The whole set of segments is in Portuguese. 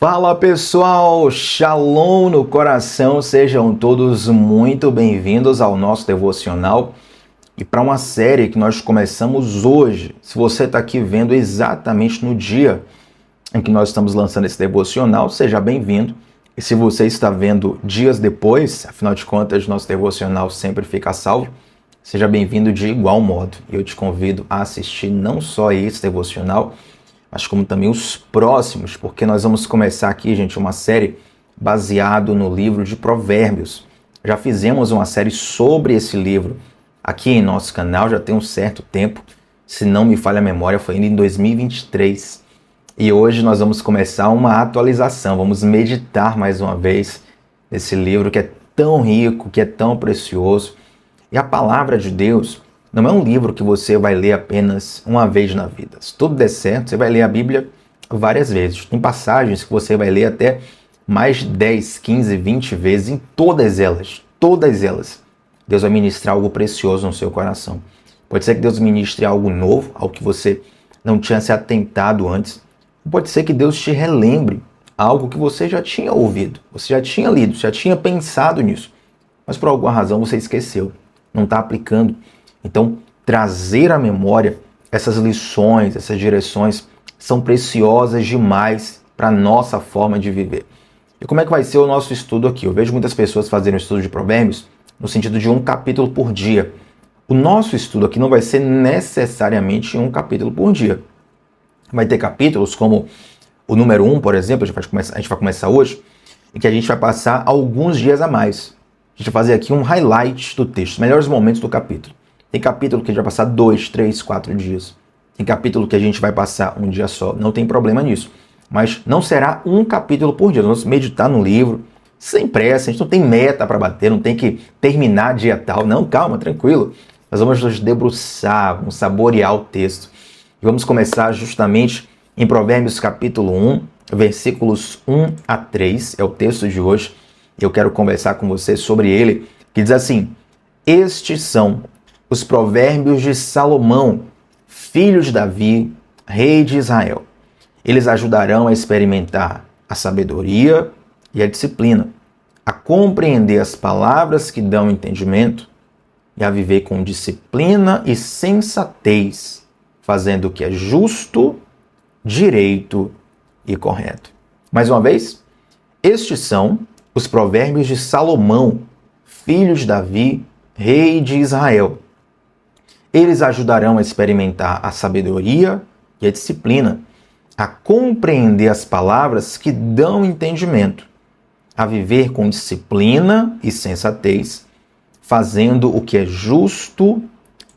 Fala pessoal, Shalom no coração, sejam todos muito bem-vindos ao nosso devocional e para uma série que nós começamos hoje. Se você está aqui vendo exatamente no dia em que nós estamos lançando esse devocional, seja bem-vindo. E se você está vendo dias depois, afinal de contas, nosso devocional sempre fica salvo, seja bem-vindo de igual modo. Eu te convido a assistir não só esse devocional, mas como também os próximos, porque nós vamos começar aqui, gente, uma série baseado no livro de Provérbios. Já fizemos uma série sobre esse livro aqui em nosso canal, já tem um certo tempo, se não me falha a memória, foi ainda em 2023. E hoje nós vamos começar uma atualização, vamos meditar mais uma vez nesse livro que é tão rico, que é tão precioso. E a palavra de Deus não é um livro que você vai ler apenas uma vez na vida. Se tudo der certo, você vai ler a Bíblia várias vezes. Tem passagens que você vai ler até mais de 10, 15, 20 vezes. Em todas elas, Deus vai ministrar algo precioso no seu coração. Pode ser que Deus ministre algo novo, algo que você não tinha se atentado antes. Pode ser que Deus te relembre algo que você já tinha ouvido, você já tinha lido, já tinha pensado nisso. Mas por alguma razão você esqueceu, não está aplicando. Então, trazer à memória essas lições, essas direções, são preciosas demais para a nossa forma de viver. E como é que vai ser o nosso estudo aqui? Eu vejo muitas pessoas fazendo o estudo de Provérbios no sentido de um capítulo por dia. O nosso estudo aqui não vai ser necessariamente um capítulo por dia. Vai ter capítulos como o número 1, por exemplo, a gente vai começar hoje, em que a gente vai passar alguns dias a mais. A gente vai fazer aqui um highlight do texto, os melhores momentos do capítulo. Tem capítulo que a gente vai passar 2, 3, 4 dias. Tem capítulo que a gente vai passar um dia só. Não tem problema nisso. Mas não será um capítulo por dia. Nós vamos meditar no livro, sem pressa. A gente não tem meta para bater, não tem que terminar dia tal. Não, calma, tranquilo. Nós vamos nos debruçar, vamos saborear o texto. E vamos começar justamente em Provérbios capítulo 1, versículos 1 a 3. É o texto de hoje. Eu quero conversar com você sobre ele, que diz assim: estes são os provérbios de Salomão, filho de Davi, rei de Israel. Eles ajudarão a experimentar a sabedoria e a disciplina, a compreender as palavras que dão entendimento e a viver com disciplina e sensatez, fazendo o que é justo, direito e correto. Mais uma vez, estes são os provérbios de Salomão, filho de Davi, rei de Israel. Eles ajudarão a experimentar a sabedoria e a disciplina, a compreender as palavras que dão entendimento, a viver com disciplina e sensatez, fazendo o que é justo,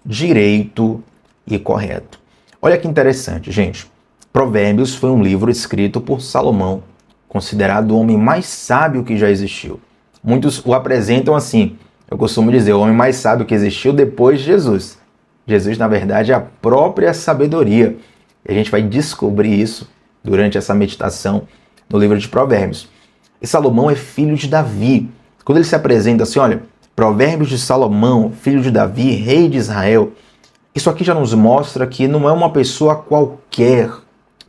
direito e correto. Olha que interessante, gente. Provérbios foi um livro escrito por Salomão, considerado o homem mais sábio que já existiu. Muitos o apresentam assim. Eu costumo dizer, o homem mais sábio que existiu depois de Jesus. Jesus, na verdade, é a própria sabedoria. E a gente vai descobrir isso durante essa meditação no livro de Provérbios. E Salomão é filho de Davi. Quando ele se apresenta assim, olha, Provérbios de Salomão, filho de Davi, rei de Israel, isso aqui já nos mostra que não é uma pessoa qualquer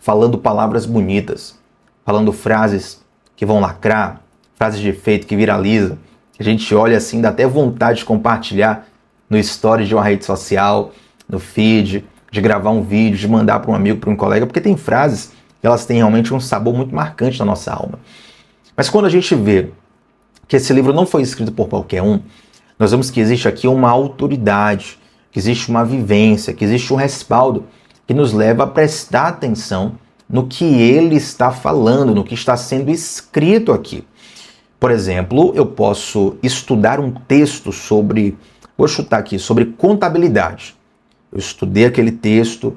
falando palavras bonitas, falando frases que vão lacrar, frases de efeito que viralizam. A gente olha assim, dá até vontade de compartilhar no story de uma rede social, no feed, de gravar um vídeo, de mandar para um amigo, para um colega, porque tem frases que elas têm realmente um sabor muito marcante na nossa alma. Mas quando a gente vê que esse livro não foi escrito por qualquer um, nós vemos que existe aqui uma autoridade, que existe uma vivência, que existe um respaldo que nos leva a prestar atenção no que ele está falando, no que está sendo escrito aqui. Por exemplo, eu posso estudar um texto sobre, vou chutar aqui, sobre contabilidade. Eu estudei aquele texto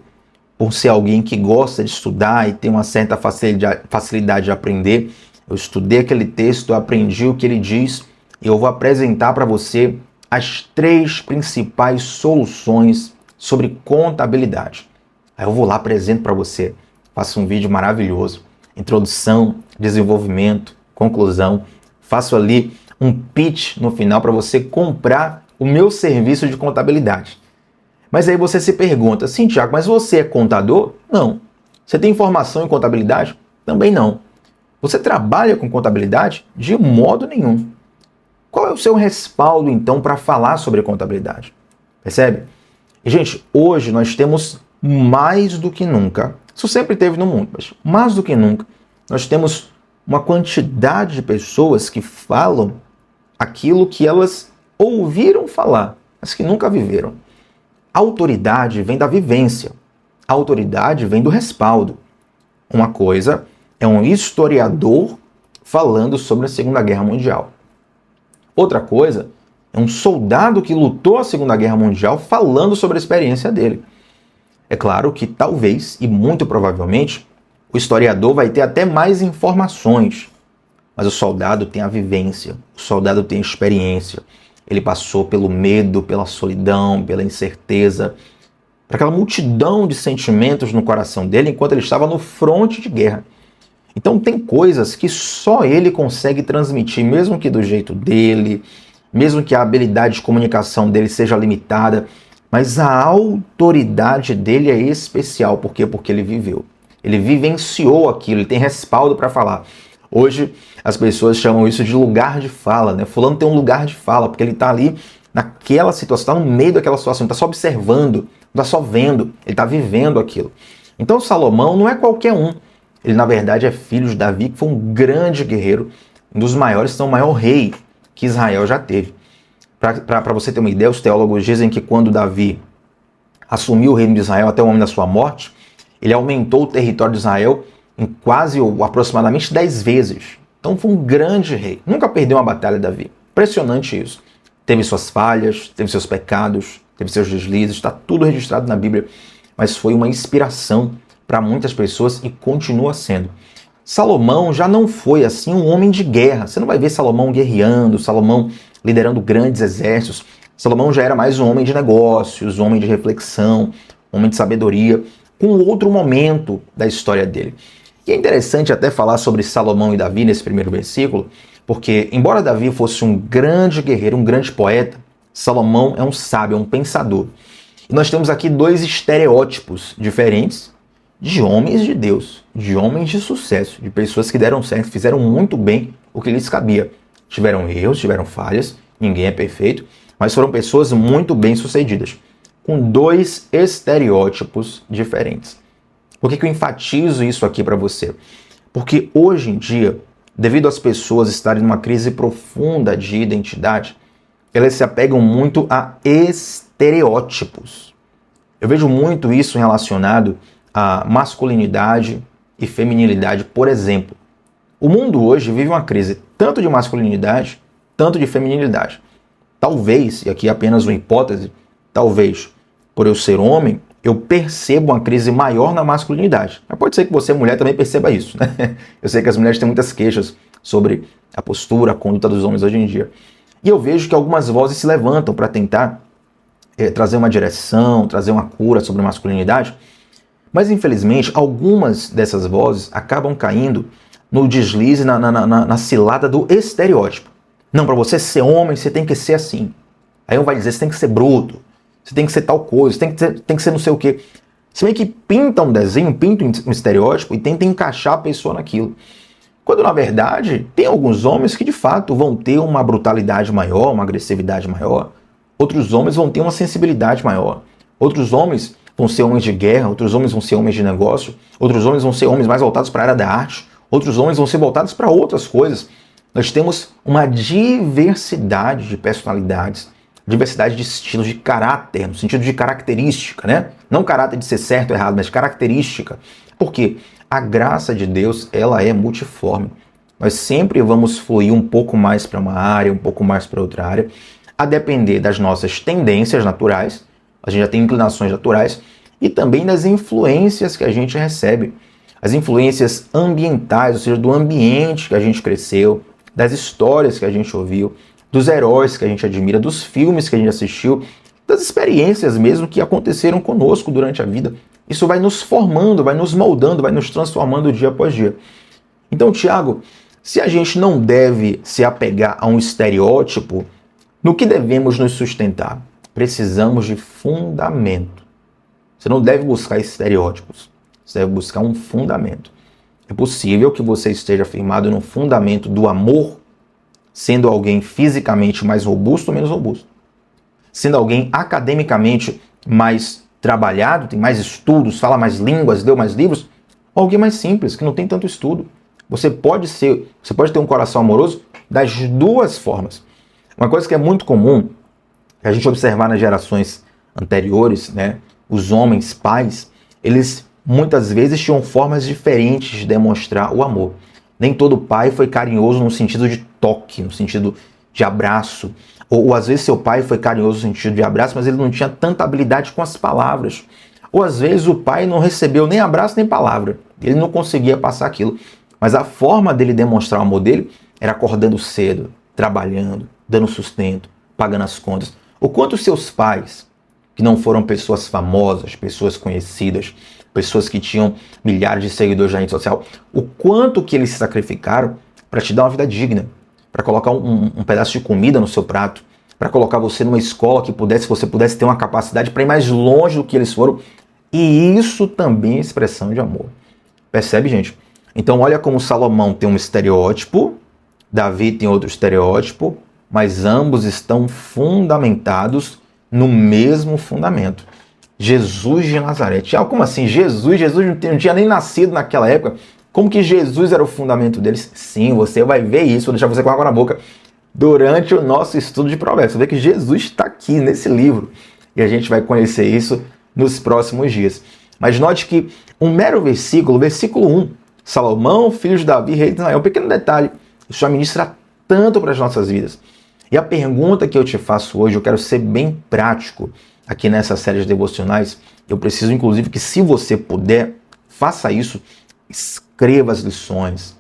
por ser alguém que gosta de estudar e tem uma certa facilidade de aprender. Eu estudei aquele texto, eu aprendi o que ele diz e eu vou apresentar para você as 3 principais soluções sobre contabilidade. Aí eu vou lá, apresento para você, faço um vídeo maravilhoso, introdução, desenvolvimento, conclusão, faço ali um pitch no final para você comprar o meu serviço de contabilidade. Mas aí você se pergunta, sim, Tiago, mas você é contador? Não. Você tem formação em contabilidade? Também não. Você trabalha com contabilidade? De modo nenhum. Qual é o seu respaldo, então, para falar sobre contabilidade? Percebe? E, gente, hoje nós temos mais do que nunca, isso sempre teve no mundo, mas mais do que nunca, nós temos uma quantidade de pessoas que falam aquilo que elas ouviram falar, mas que nunca viveram. A autoridade vem da vivência. A autoridade vem do respaldo. Uma coisa é um historiador falando sobre a Segunda Guerra Mundial. Outra coisa é um soldado que lutou a Segunda Guerra Mundial falando sobre a experiência dele. É claro que talvez, e muito provavelmente, o historiador vai ter até mais informações, mas o soldado tem a vivência, o soldado tem a experiência. Ele passou pelo medo, pela solidão, pela incerteza, por aquela multidão de sentimentos no coração dele enquanto ele estava no fronte de guerra. Então tem coisas que só ele consegue transmitir, mesmo que do jeito dele, mesmo que a habilidade de comunicação dele seja limitada, mas a autoridade dele é especial. Por quê? Porque ele viveu. Ele vivenciou aquilo, ele tem respaldo para falar. Hoje as pessoas chamam isso de lugar de fala, né? Fulano tem um lugar de fala, porque ele está ali naquela situação, está no meio daquela situação, está só observando, não está só vendo, ele está vivendo aquilo. Então Salomão não é qualquer um. Ele, na verdade, é filho de Davi, que foi um grande guerreiro, um dos maiores, então o maior rei que Israel já teve. Para você ter uma ideia, os teólogos dizem que quando Davi assumiu o reino de Israel até o momento da sua morte, ele aumentou o território de Israel em quase ou aproximadamente 10 vezes. Então foi um grande rei. Nunca perdeu uma batalha, Davi. Impressionante isso. Teve suas falhas, teve seus pecados, teve seus deslizes, está tudo registrado na Bíblia, mas foi uma inspiração para muitas pessoas e continua sendo. Salomão já não foi assim um homem de guerra. Você não vai ver Salomão guerreando, Salomão liderando grandes exércitos. Salomão já era mais um homem de negócios, um homem de reflexão, um homem de sabedoria, com outro momento da história dele. E é interessante até falar sobre Salomão e Davi nesse primeiro versículo, porque embora Davi fosse um grande guerreiro, um grande poeta, Salomão é um sábio, é um pensador. E nós temos aqui dois estereótipos diferentes de homens de Deus, de homens de sucesso, de pessoas que deram certo, fizeram muito bem o que lhes cabia. Tiveram erros, tiveram falhas, ninguém é perfeito, mas foram pessoas muito bem-sucedidas, com dois estereótipos diferentes. Por que eu enfatizo isso aqui para você? Porque hoje em dia, devido às pessoas estarem numa crise profunda de identidade, elas se apegam muito a estereótipos. Eu vejo muito isso relacionado a masculinidade e feminilidade, por exemplo. O mundo hoje vive uma crise tanto de masculinidade, tanto de feminilidade. Talvez, e aqui é apenas uma hipótese, talvez, por eu ser homem, eu percebo uma crise maior na masculinidade. Mas pode ser que você, mulher, também perceba isso, né? Eu sei que as mulheres têm muitas queixas sobre a postura, a conduta dos homens hoje em dia. E eu vejo que algumas vozes se levantam para tentar trazer uma direção, trazer uma cura sobre a masculinidade. Mas, infelizmente, algumas dessas vozes acabam caindo no deslize, na cilada do estereótipo. Não, para você ser homem, você tem que ser assim. Aí um vai dizer, você tem que ser bruto, você tem que ser tal coisa, você tem que ser não sei o quê. Você meio que pinta um desenho, pinta um estereótipo e tenta encaixar a pessoa naquilo. Quando, na verdade, tem alguns homens que, de fato, vão ter uma brutalidade maior, uma agressividade maior. Outros homens vão ter uma sensibilidade maior. Outros homens vão ser homens de guerra, outros homens vão ser homens de negócio, outros homens vão ser homens mais voltados para a área da arte, outros homens vão ser voltados para outras coisas. Nós temos uma diversidade de personalidades, diversidade de estilos, de caráter, no sentido de característica, né? Não caráter de ser certo ou errado, mas característica. Por quê? A graça de Deus, ela é multiforme. Nós sempre vamos fluir um pouco mais para uma área, um pouco mais para outra área, a depender das nossas tendências naturais, a gente já tem inclinações naturais, e também das influências que a gente recebe. As influências ambientais, ou seja, do ambiente que a gente cresceu, das histórias que a gente ouviu, dos heróis que a gente admira, dos filmes que a gente assistiu, das experiências mesmo que aconteceram conosco durante a vida. Isso vai nos formando, vai nos moldando, vai nos transformando dia após dia. Então, Tiago, se a gente não deve se apegar a um estereótipo, no que devemos nos sustentar? Precisamos de fundamento. Você não deve buscar estereótipos, você deve buscar um fundamento. É possível que você esteja firmado no fundamento do amor, sendo alguém fisicamente mais robusto ou menos robusto. Sendo alguém academicamente mais trabalhado, tem mais estudos, fala mais línguas, leu mais livros, ou alguém mais simples, que não tem tanto estudo. Você pode ter um coração amoroso das duas formas. Uma coisa que é muito comum, que a gente observar nas gerações anteriores, né, os homens, pais, eles muitas vezes tinham formas diferentes de demonstrar o amor. Nem todo pai foi carinhoso no sentido de toque, no sentido de abraço. Ou às vezes seu pai foi carinhoso no sentido de abraço, mas ele não tinha tanta habilidade com as palavras. Ou às vezes o pai não recebeu nem abraço nem palavra. Ele não conseguia passar aquilo. Mas a forma dele demonstrar o amor dele era acordando cedo, trabalhando, dando sustento, pagando as contas. O quanto seus pais, que não foram pessoas famosas, pessoas conhecidas, pessoas que tinham milhares de seguidores na rede social, o quanto que eles se sacrificaram para te dar uma vida digna, para colocar um pedaço de comida no seu prato, para colocar você numa escola que você pudesse ter uma capacidade para ir mais longe do que eles foram. E isso também é expressão de amor. Percebe, gente? Então olha como Salomão tem um estereótipo, Davi tem outro estereótipo, mas ambos estão fundamentados no mesmo fundamento. Jesus de Nazaré. Como assim? Jesus não tinha nem nascido naquela época. Como que Jesus era o fundamento deles? Sim, você vai ver isso, vou deixar você com água na boca, durante o nosso estudo de Provérbios. Você vê que Jesus está aqui nesse livro e a gente vai conhecer isso nos próximos dias. Mas note que um mero versículo, versículo 1, Salomão, filho de Davi, rei de Israel, um pequeno detalhe, isso administra tanto para as nossas vidas. E a pergunta que eu te faço hoje, eu quero ser bem prático aqui nessa série de devocionais. Eu preciso, inclusive, que se você puder, faça isso, escreva as lições,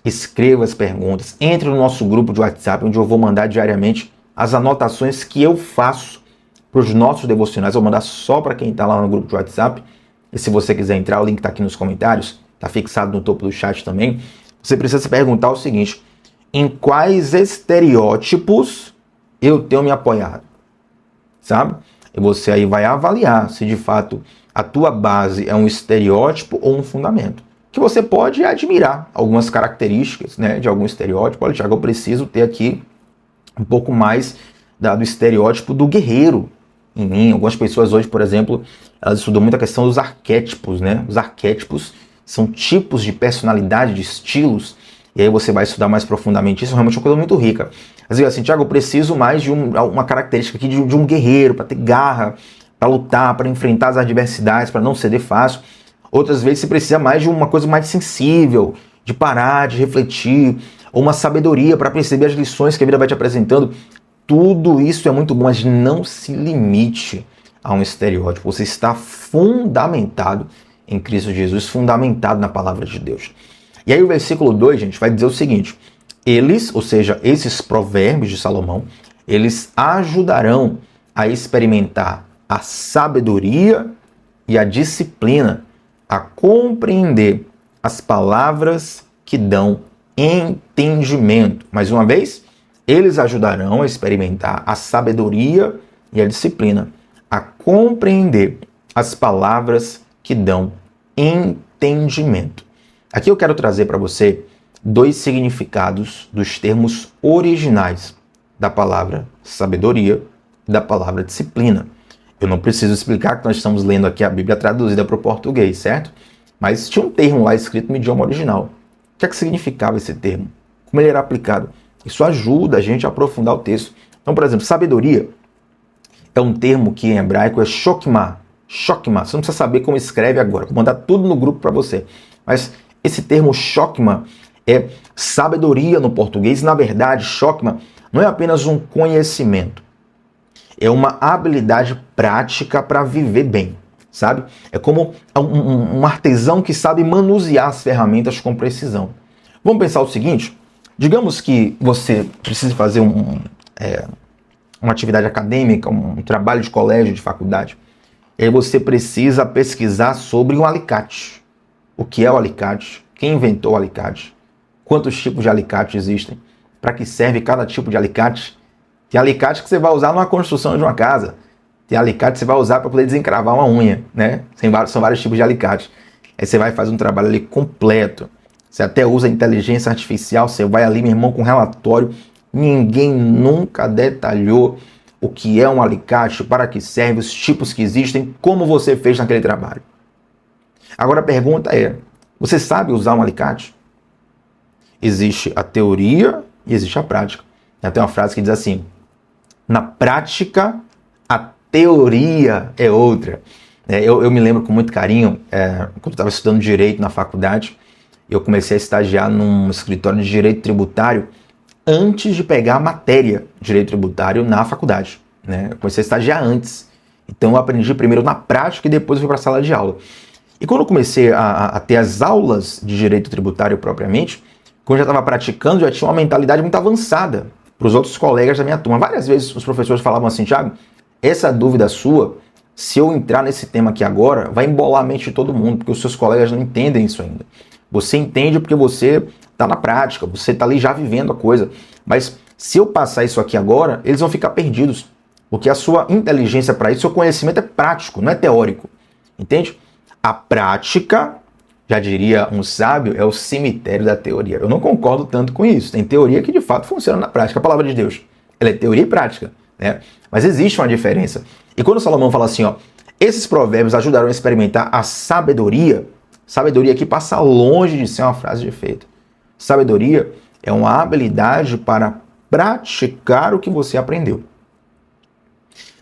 escreva as perguntas, entre no nosso grupo de WhatsApp, onde eu vou mandar diariamente as anotações que eu faço para os nossos devocionais. Eu vou mandar só para quem está lá no grupo de WhatsApp. E se você quiser entrar, o link está aqui nos comentários, está fixado no topo do chat também. Você precisa se perguntar o seguinte: em quais estereótipos eu tenho me apoiado? Sabe? E você aí vai avaliar se de fato a tua base é um estereótipo ou um fundamento. Que você pode admirar algumas características, né, de algum estereótipo. Olha, Thiago, eu preciso ter aqui um pouco mais do estereótipo do guerreiro em mim. Algumas pessoas hoje, por exemplo, elas estudam muito a questão dos arquétipos, né? Os arquétipos são tipos de personalidade, de estilos, e aí você vai estudar mais profundamente isso. Realmente é uma coisa muito rica. Às vezes assim, Thiago, eu preciso mais de uma característica aqui de um guerreiro, para ter garra, para lutar, para enfrentar as adversidades, para não ceder fácil. Outras vezes você precisa mais de uma coisa mais sensível, de parar, de refletir, ou uma sabedoria para perceber as lições que a vida vai te apresentando. Tudo isso é muito bom, mas não se limite a um estereótipo. Você está fundamentado em Cristo Jesus, fundamentado na palavra de Deus. E aí o versículo 2, gente, vai dizer o seguinte: eles, ou seja, esses provérbios de Salomão, eles ajudarão a experimentar a sabedoria e a disciplina, a compreender as palavras que dão entendimento. Mais uma vez, eles ajudarão a experimentar a sabedoria e a disciplina, a compreender as palavras que dão entendimento. Aqui eu quero trazer para você dois significados dos termos originais da palavra sabedoria e da palavra disciplina. Eu não preciso explicar que nós estamos lendo aqui a Bíblia traduzida para o português, certo? Mas tinha um termo lá escrito no idioma original. O que é que significava esse termo? Como ele era aplicado? Isso ajuda a gente a aprofundar o texto. Então, por exemplo, sabedoria é um termo que em hebraico é chokmah. Chokmah. Você não precisa saber como escreve agora. Vou mandar tudo no grupo para você. Mas esse termo chokmah é sabedoria no português. Na verdade, chokmah não é apenas um conhecimento. É uma habilidade prática para viver bem, sabe? É como um artesão que sabe manusear as ferramentas com precisão. Vamos pensar o seguinte: digamos que você precise fazer uma atividade acadêmica, um trabalho de colégio, de faculdade, e aí você precisa pesquisar sobre um alicate. O que é o alicate? Quem inventou o alicate? Quantos tipos de alicate existem? Para que serve cada tipo de alicate? Tem alicate que você vai usar numa construção de uma casa. Tem alicate que você vai usar para poder desencravar uma unha, né? São vários tipos de alicate. Aí você vai fazer um trabalho ali completo. Você até usa inteligência artificial, você vai ali, meu irmão, com relatório. Ninguém nunca detalhou o que é um alicate, para que serve, os tipos que existem, como você fez naquele trabalho. Agora a pergunta é, você sabe usar um alicate? Existe a teoria e existe a prática. Tem uma frase que diz assim, na prática, a teoria é outra. Eu me lembro com muito carinho, quando eu estava estudando Direito na faculdade, eu comecei a estagiar num escritório de Direito Tributário antes de pegar a matéria de Direito Tributário na faculdade. Eu comecei a estagiar antes. Então eu aprendi primeiro na prática e depois eu fui para a sala de aula. E quando eu comecei a ter as aulas de Direito Tributário propriamente, quando eu já estava praticando, já tinha uma mentalidade muito avançada para os outros colegas da minha turma. Várias vezes os professores falavam assim, Thiago, essa dúvida sua, se eu entrar nesse tema aqui agora, vai embolar a mente de todo mundo, porque os seus colegas não entendem isso ainda. Você entende porque você está na prática, você está ali já vivendo a coisa. Mas se eu passar isso aqui agora, eles vão ficar perdidos. Porque a sua inteligência para isso, seu conhecimento é prático, não é teórico. Entende? A prática, já diria um sábio, é o cemitério da teoria. Eu não concordo tanto com isso. Tem teoria que de fato funciona na prática. A palavra de Deus, ela é teoria e prática. Mas existe uma diferença. E quando Salomão fala assim, esses provérbios ajudarão a experimentar a sabedoria, sabedoria aqui passa longe de ser uma frase de efeito. Sabedoria é uma habilidade para praticar o que você aprendeu.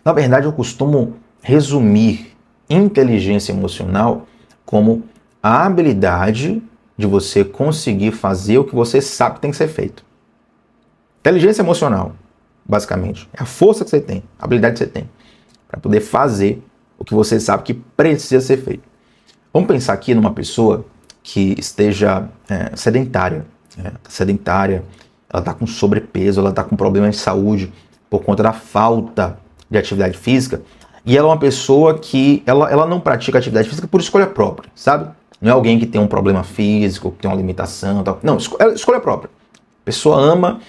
Na verdade, eu costumo resumir inteligência emocional como a habilidade de você conseguir fazer o que você sabe que tem que ser feito. Inteligência emocional, basicamente, é a força que você tem, a habilidade que você tem para poder fazer o que você sabe que precisa ser feito. Vamos pensar aqui numa pessoa que esteja sedentária. Sedentária, ela está com sobrepeso, ela está com problemas de saúde por conta da falta de atividade física, e ela é uma pessoa que ela não pratica atividade física por escolha própria, sabe? Não é alguém que tem um problema físico, que tem uma limitação, tal. Não, é escolha própria. A pessoa ama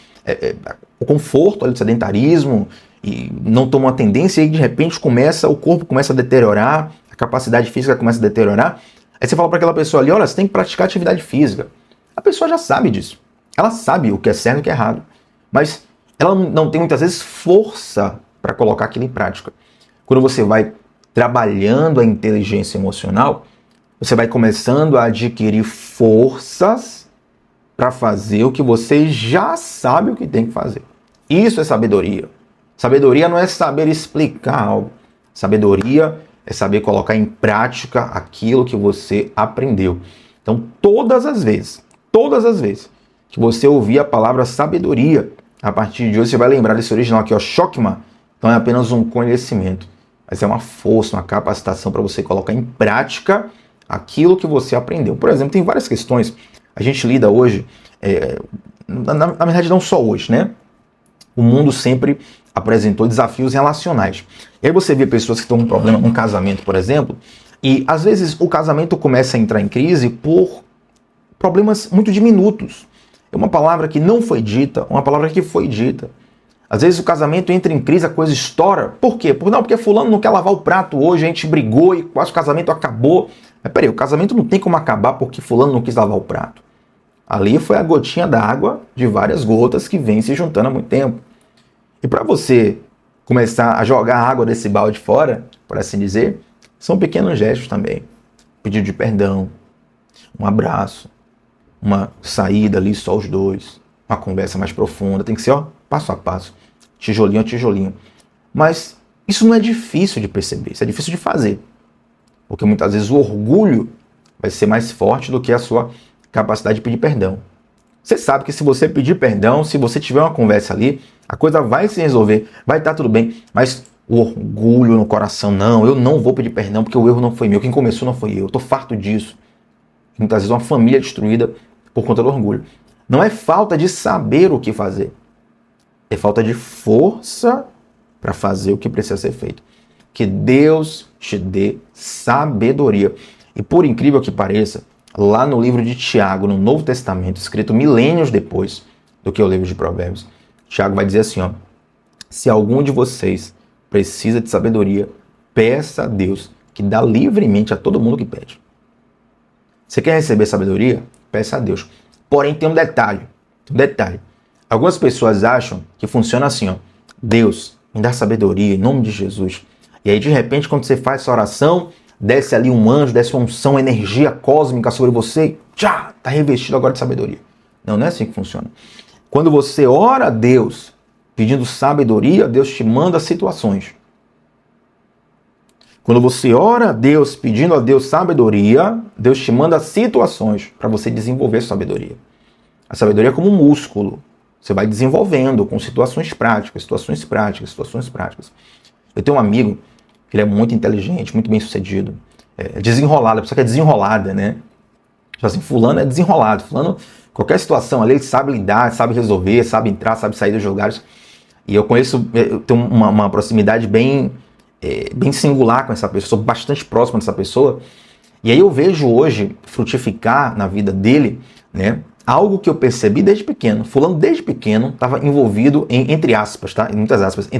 o conforto do sedentarismo e não toma uma tendência e de repente o corpo começa a deteriorar, a capacidade física começa a deteriorar. Aí você fala para aquela pessoa ali, olha, você tem que praticar atividade física. A pessoa já sabe disso. Ela sabe o que é certo e o que é errado. Mas ela não tem muitas vezes força para colocar aquilo em prática. Quando você vai trabalhando a inteligência emocional, você vai começando a adquirir forças para fazer o que você já sabe o que tem que fazer. Isso é sabedoria. Sabedoria não é saber explicar algo. Sabedoria é saber colocar em prática aquilo que você aprendeu. Então, todas as vezes que você ouvir a palavra sabedoria, a partir de hoje você vai lembrar desse original aqui, Shokma. Então é apenas um conhecimento, mas é uma força, uma capacitação para você colocar em prática aquilo que você aprendeu. Por exemplo, tem várias questões, a gente lida hoje, na verdade não só hoje, O mundo sempre apresentou desafios relacionais. E aí você vê pessoas que estão com um problema num casamento, por exemplo, e às vezes o casamento começa a entrar em crise por problemas muito diminutos. É uma palavra que não foi dita, uma palavra que foi dita. Às vezes o casamento entra em crise, a coisa estoura. Por quê? Porque fulano não quer lavar o prato hoje, a gente brigou e quase o casamento acabou. Mas peraí, o casamento não tem como acabar porque fulano não quis lavar o prato. Ali foi a gotinha d'água de várias gotas que vem se juntando há muito tempo. E para você começar a jogar a água desse balde fora, por assim dizer, são pequenos gestos também. Pedido de perdão, um abraço, uma saída ali só os dois, uma conversa mais profunda. Tem que ser, passo a passo, tijolinho a tijolinho. Mas isso não é difícil de perceber, isso é difícil de fazer. Porque muitas vezes o orgulho vai ser mais forte do que a sua capacidade de pedir perdão. Você sabe que se você pedir perdão, se você tiver uma conversa ali, a coisa vai se resolver, vai estar tudo bem. Mas o orgulho no coração, não, eu não vou pedir perdão porque o erro não foi meu, quem começou não foi eu estou farto disso. Muitas vezes uma família destruída por conta do orgulho. Não é falta de saber o que fazer, é falta de força para fazer o que precisa ser feito. Que Deus te dê sabedoria. E por incrível que pareça, lá no livro de Tiago, no Novo Testamento, escrito milênios depois do que o livro de Provérbios, Tiago vai dizer assim, se algum de vocês precisa de sabedoria, peça a Deus, que dá livremente a todo mundo que pede. Você quer receber sabedoria? peça a Deus. Porém, tem um detalhe. Algumas pessoas acham que funciona assim, ó. Deus, me dá sabedoria em nome de Jesus. E aí, de repente, quando você faz essa oração, desce ali um anjo, desce uma unção, energia cósmica sobre você, e tchá, tá revestido agora de sabedoria. Não é assim que funciona. Quando você ora a Deus pedindo sabedoria, Deus te manda situações. Quando você ora a Deus pedindo a Deus sabedoria, Deus te manda situações para você desenvolver sabedoria. A sabedoria é como um músculo. Você vai desenvolvendo com situações práticas. Eu tenho um amigo que ele é muito inteligente, muito bem sucedido. Desenrolado, a pessoa que é desenrolada, né? Tipo assim, fulano é desenrolado. Fulano, qualquer situação ali, ele sabe lidar, sabe resolver, sabe entrar, sabe sair dos lugares. E eu tenho uma proximidade bem singular com essa pessoa, sou bastante próximo dessa pessoa. E aí eu vejo hoje frutificar na vida dele, né? Algo que eu percebi desde pequeno. Fulano, desde pequeno, estava envolvido em, entre aspas, tá? Em muitas aspas, em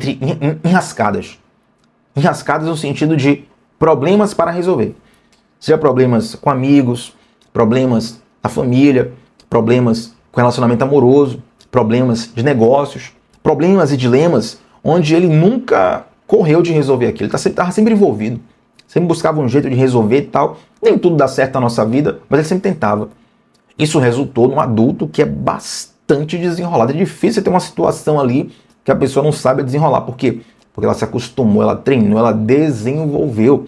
enrascadas. Enrascadas no sentido de problemas para resolver. Seja problemas com amigos, problemas na família, problemas com relacionamento amoroso, problemas de negócios, problemas e dilemas onde ele nunca correu de resolver aquilo. Ele estava sempre envolvido. Sempre buscava um jeito de resolver e tal. Nem tudo dá certo na nossa vida, mas ele sempre tentava. Isso resultou num adulto que é bastante desenrolado. É difícil ter uma situação ali que a pessoa não sabe desenrolar. Por quê? Porque ela se acostumou, ela treinou, ela desenvolveu.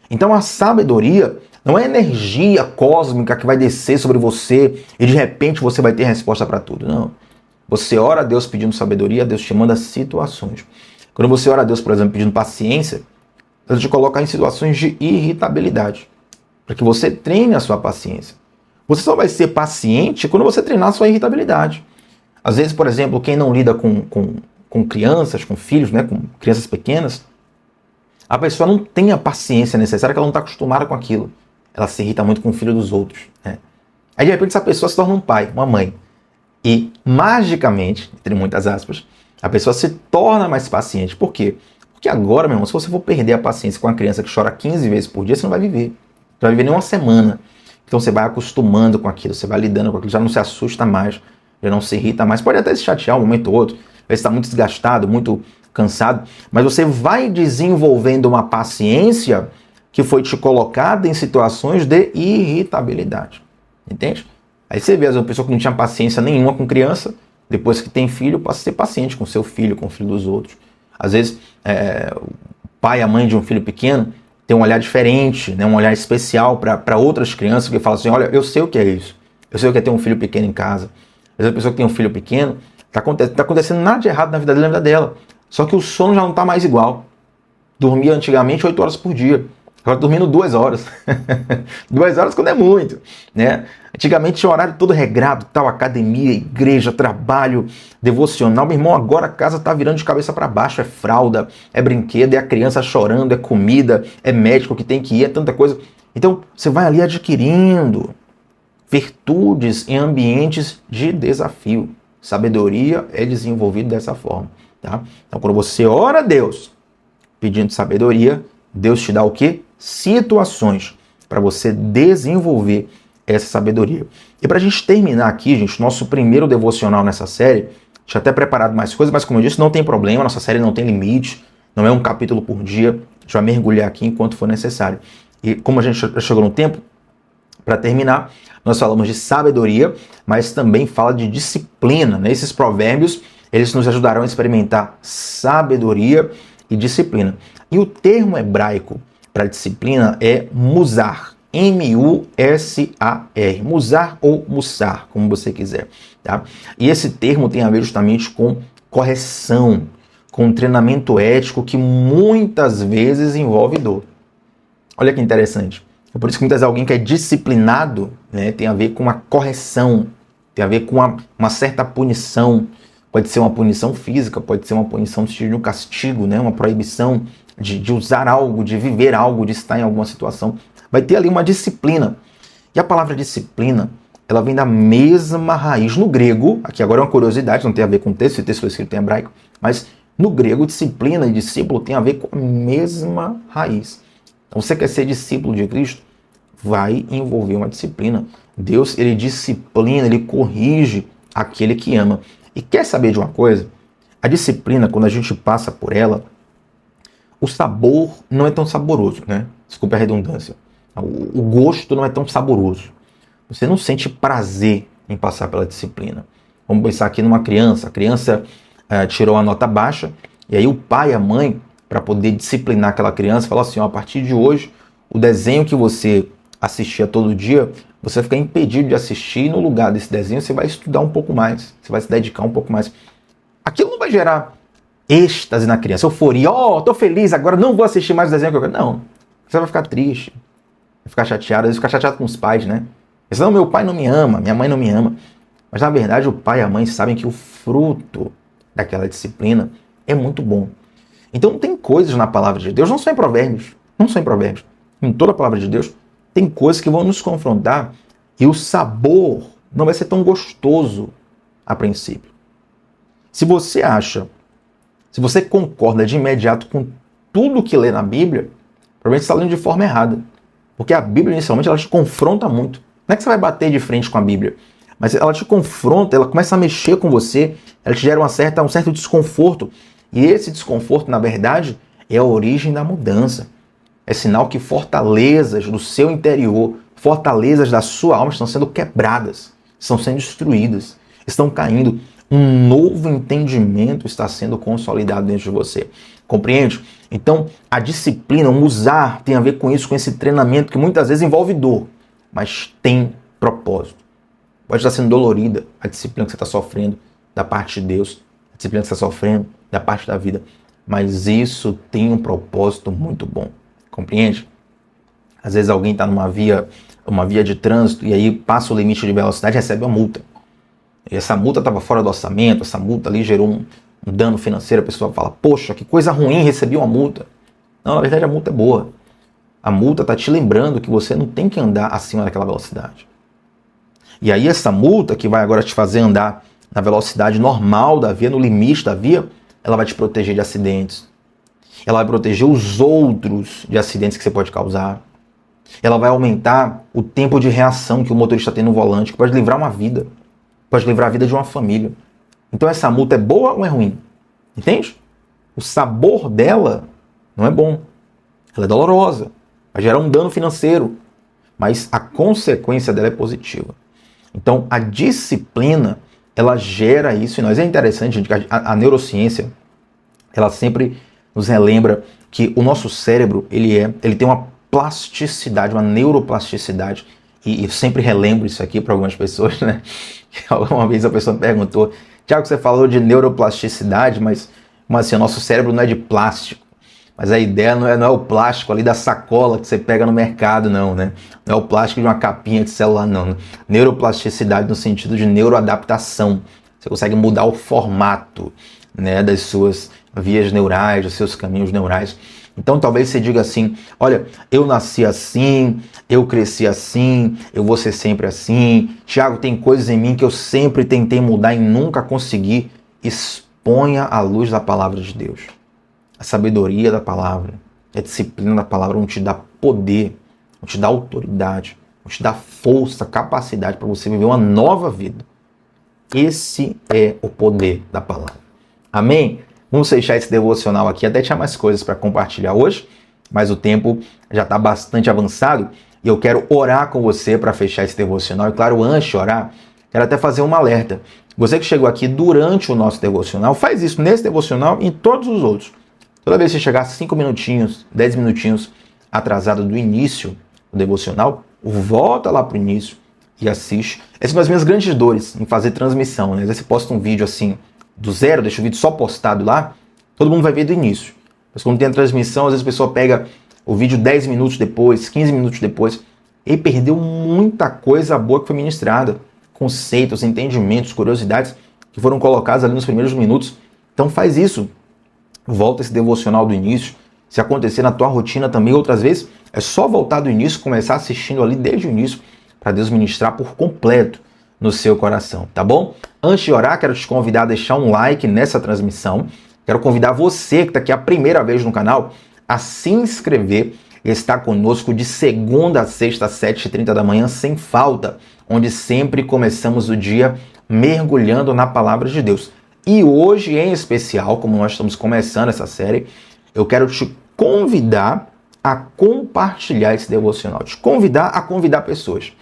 Então a sabedoria não é energia cósmica que vai descer sobre você e de repente você vai ter resposta para tudo. Não. Você ora a Deus pedindo sabedoria, Deus te manda situações. Quando você ora a Deus, por exemplo, pedindo paciência, Deus te coloca em situações de irritabilidade, para que você treine a sua paciência. Você só vai ser paciente quando você treinar a sua irritabilidade. Às vezes, por exemplo, quem não lida com crianças, com filhos, né, com crianças pequenas, a pessoa não tem a paciência necessária, que ela não está acostumada com aquilo. Ela se irrita muito com o filho dos outros. Né? Aí, de repente, essa pessoa se torna um pai, uma mãe. E, magicamente, entre muitas aspas, a pessoa se torna mais paciente. Por quê? Porque agora, meu irmão, se você for perder a paciência com uma criança que chora 15 vezes por dia, você não vai viver. Você vai viver nem uma semana. Então você vai acostumando com aquilo, você vai lidando com aquilo, já não se assusta mais, já não se irrita mais. Pode até se chatear um momento ou outro, você está muito desgastado, muito cansado, mas você vai desenvolvendo uma paciência que foi te colocada em situações de irritabilidade. Entende? Aí você vê, às vezes, uma pessoa que não tinha paciência nenhuma com criança, depois que tem filho, passa a ser paciente com seu filho, com o filho dos outros. Às vezes, o pai e a mãe de um filho pequeno tem um olhar diferente, né? Um olhar especial para outras crianças, que falam assim, olha, eu sei o que é isso. Eu sei o que é ter um filho pequeno em casa. Às vezes a pessoa que tem um filho pequeno, tá acontecendo nada de errado na vida dele, na vida dela. Só que o sono já não está mais igual. Dormia antigamente 8 horas por dia. Agora dormindo 2 horas. 2 horas quando é muito, né? Antigamente tinha um horário todo regrado, tal, academia, igreja, trabalho, devocional. Meu irmão, agora a casa tá virando de cabeça para baixo. É fralda, é brinquedo, é a criança chorando, é comida, é médico que tem que ir, é tanta coisa. Então, você vai ali adquirindo virtudes em ambientes de desafio. Sabedoria é desenvolvida dessa forma, tá? Então, quando você ora a Deus pedindo sabedoria, Deus te dá o quê? Situações para você desenvolver essa sabedoria. E para a gente terminar aqui, gente, nosso primeiro devocional nessa série, tinha até preparado mais coisas, mas como eu disse, não tem problema, nossa série não tem limite, não é um capítulo por dia, a gente vai mergulhar aqui enquanto for necessário. E como a gente já chegou no tempo, para terminar, nós falamos de sabedoria, mas também fala de disciplina, né? Esses provérbios, eles nos ajudarão a experimentar sabedoria e disciplina. E o termo hebraico para disciplina é musar. M-U-S-A-R. Musar ou mussar, como você quiser. Tá? E esse termo tem a ver justamente com correção, com treinamento ético que muitas vezes envolve dor. Olha que interessante. É por isso que muitas vezes alguém que é disciplinado, né, tem a ver com uma correção, tem a ver com uma certa punição. Pode ser uma punição física, pode ser uma punição no sentido de um castigo, né, uma proibição de usar algo, de viver algo, de estar em alguma situação. Vai ter ali uma disciplina. E a palavra disciplina, ela vem da mesma raiz. No grego, aqui agora é uma curiosidade, não tem a ver com o texto, esse texto foi escrito em hebraico, mas no grego, disciplina e discípulo tem a ver com a mesma raiz. Então, você quer ser discípulo de Cristo? vai envolver uma disciplina. Deus, ele disciplina, ele corrige aquele que ama. E quer saber de uma coisa? A disciplina, quando a gente passa por ela, o sabor não é tão saboroso, né? Desculpe a redundância. O gosto não é tão saboroso. Você não sente prazer em passar pela disciplina. Vamos pensar aqui numa criança. A criança tirou a nota baixa, e aí o pai e a mãe, para poder disciplinar aquela criança, falam assim, ó, a partir de hoje, o desenho que você assistia todo dia, você vai ficar impedido de assistir, e no lugar desse desenho você vai estudar um pouco mais, você vai se dedicar um pouco mais. Aquilo não vai gerar êxtase na criança, euforia, tô feliz, agora não vou assistir mais o desenho que eu quero. Não, você vai ficar triste, vai ficar chateado, às vezes ficar chateado com os pais, né? Não, meu pai não me ama, minha mãe não me ama. Mas na verdade o pai e a mãe sabem que o fruto daquela disciplina é muito bom. Então tem coisas na palavra de Deus, não só em provérbios, em toda a palavra de Deus, tem coisas que vão nos confrontar e o sabor não vai ser tão gostoso a princípio. Se você concorda de imediato com tudo que lê na Bíblia, provavelmente você está lendo de forma errada. Porque a Bíblia, inicialmente, ela te confronta muito. Não é que você vai bater de frente com a Bíblia, mas ela te confronta, ela começa a mexer com você, ela te gera um certo desconforto. E esse desconforto, na verdade, é a origem da mudança. É sinal que fortalezas do seu interior, fortalezas da sua alma estão sendo quebradas, estão sendo destruídas, estão caindo. Um novo entendimento está sendo consolidado dentro de você. Compreende? Então, a disciplina, o usar, tem a ver com isso, com esse treinamento que muitas vezes envolve dor, mas tem propósito. Pode estar sendo dolorida a disciplina que você está sofrendo da parte de Deus, a disciplina que você está sofrendo da parte da vida, mas isso tem um propósito muito bom. Compreende? Às vezes alguém está numa via de trânsito e aí passa o limite de velocidade e recebe uma multa. E essa multa estava fora do orçamento, essa multa ali gerou um dano financeiro, a pessoa fala, poxa, que coisa ruim, recebi uma multa. Não, na verdade a multa é boa. A multa está te lembrando que você não tem que andar acima daquela velocidade. E aí essa multa que vai agora te fazer andar na velocidade normal da via, no limite da via, ela vai te proteger de acidentes. Ela vai proteger os outros de acidentes que você pode causar. Ela vai aumentar o tempo de reação que o motorista tem no volante, que pode livrar uma vida. Pode livrar a vida de uma família. Então essa multa é boa ou é ruim? Entende? O sabor dela não é bom. Ela é dolorosa. Vai gerar um dano financeiro. Mas a consequência dela é positiva. Então a disciplina, ela gera isso em nós. É interessante, gente, que a neurociência, ela sempre nos relembra que o nosso cérebro, ele tem uma plasticidade, uma neuroplasticidade. E eu sempre relembro isso aqui para algumas pessoas, né? Uma vez a pessoa me perguntou, Tiago, você falou de neuroplasticidade, mas assim, o nosso cérebro não é de plástico. Mas a ideia não é o plástico ali da sacola que você pega no mercado, não, né? Não é o plástico de uma capinha de celular, não. Neuroplasticidade no sentido de neuroadaptação. Você consegue mudar o formato, né, das suas vias neurais, dos seus caminhos neurais. Então talvez você diga assim, olha, eu nasci assim, eu cresci assim, eu vou ser sempre assim. Tiago, tem coisas em mim que eu sempre tentei mudar e nunca consegui. Exponha a luz da palavra de Deus. A sabedoria da palavra, a disciplina da palavra vão te dar poder, vão te dar autoridade, vão te dar força, capacidade para você viver uma nova vida. Esse é o poder da palavra. Amém? Vamos fechar esse devocional aqui. Até tinha mais coisas para compartilhar hoje, mas o tempo já está bastante avançado e eu quero orar com você para fechar esse devocional. E claro, antes de orar, quero até fazer um alerta. Você que chegou aqui durante o nosso devocional, faz isso nesse devocional e em todos os outros. Toda vez que você chegar 5 minutinhos, 10 minutinhos atrasado do início do devocional, volta lá para o início e assiste. Essas são as minhas grandes dores em fazer transmissão, né? Às vezes você posta um vídeo assim do zero, deixa o vídeo só postado lá, todo mundo vai ver do início. Mas quando tem a transmissão, às vezes a pessoa pega o vídeo 10 minutos depois, 15 minutos depois, e perdeu muita coisa boa que foi ministrada. Conceitos, entendimentos, curiosidades que foram colocados ali nos primeiros minutos. Então faz isso. Volta esse devocional do início. Se acontecer na tua rotina também outras vezes, é só voltar do início, começar assistindo ali desde o início, para Deus ministrar por completo no seu coração, tá bom? Antes de orar, quero te convidar a deixar um like nessa transmissão. Quero convidar você que está aqui a primeira vez no canal a se inscrever está conosco de segunda a sexta, às 7h30 da manhã, sem falta, onde sempre começamos o dia mergulhando na palavra de Deus. E hoje, em especial, como nós estamos começando essa série, eu quero te convidar a compartilhar esse devocional, te convidar a convidar pessoas.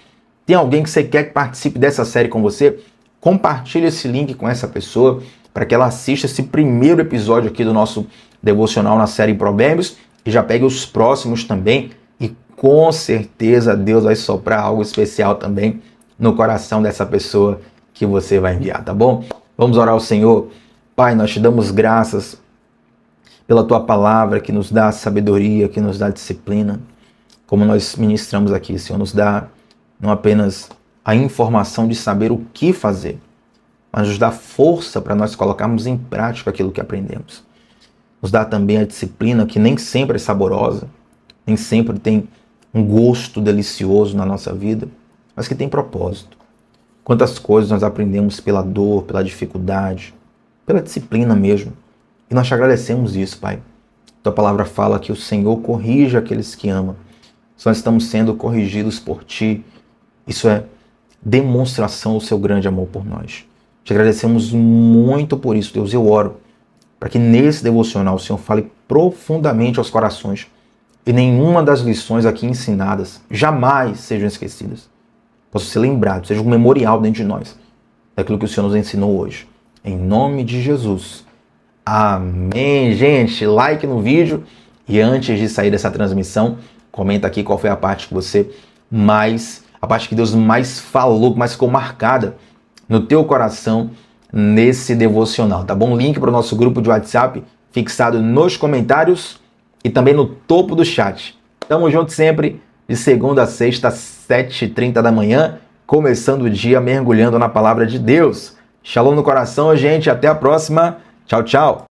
Tem alguém que você quer que participe dessa série com você? Compartilhe esse link com essa pessoa para que ela assista esse primeiro episódio aqui do nosso devocional na série Provérbios e já pegue os próximos também, e com certeza Deus vai soprar algo especial também no coração dessa pessoa que você vai enviar, tá bom? Vamos orar ao Senhor. Pai, nós te damos graças pela tua palavra que nos dá sabedoria, que nos dá disciplina. Como nós ministramos aqui, Senhor, nos dá não apenas a informação de saber o que fazer, mas nos dá força para nós colocarmos em prática aquilo que aprendemos. Nos dá também a disciplina que nem sempre é saborosa, nem sempre tem um gosto delicioso na nossa vida, mas que tem propósito. Quantas coisas nós aprendemos pela dor, pela dificuldade, pela disciplina mesmo. E nós te agradecemos isso, Pai. Tua palavra fala que o Senhor corrige aqueles que ama. Se nós estamos sendo corrigidos por Ti, isso é demonstração do Seu grande amor por nós. Te agradecemos muito por isso, Deus. Eu oro para que nesse devocional o Senhor fale profundamente aos corações e nenhuma das lições aqui ensinadas jamais sejam esquecidas. Possa ser lembrado, seja um memorial dentro de nós daquilo que o Senhor nos ensinou hoje. Em nome de Jesus. Amém, gente. Like no vídeo e antes de sair dessa transmissão, comenta aqui qual foi a parte que a parte que Deus mais falou, que mais ficou marcada no teu coração nesse devocional, tá bom? Link para o nosso grupo de WhatsApp fixado nos comentários e também no topo do chat. Tamo junto sempre, de segunda a sexta, às 7h30 da manhã, começando o dia mergulhando na palavra de Deus. Shalom no coração, gente. Até a próxima. Tchau, tchau.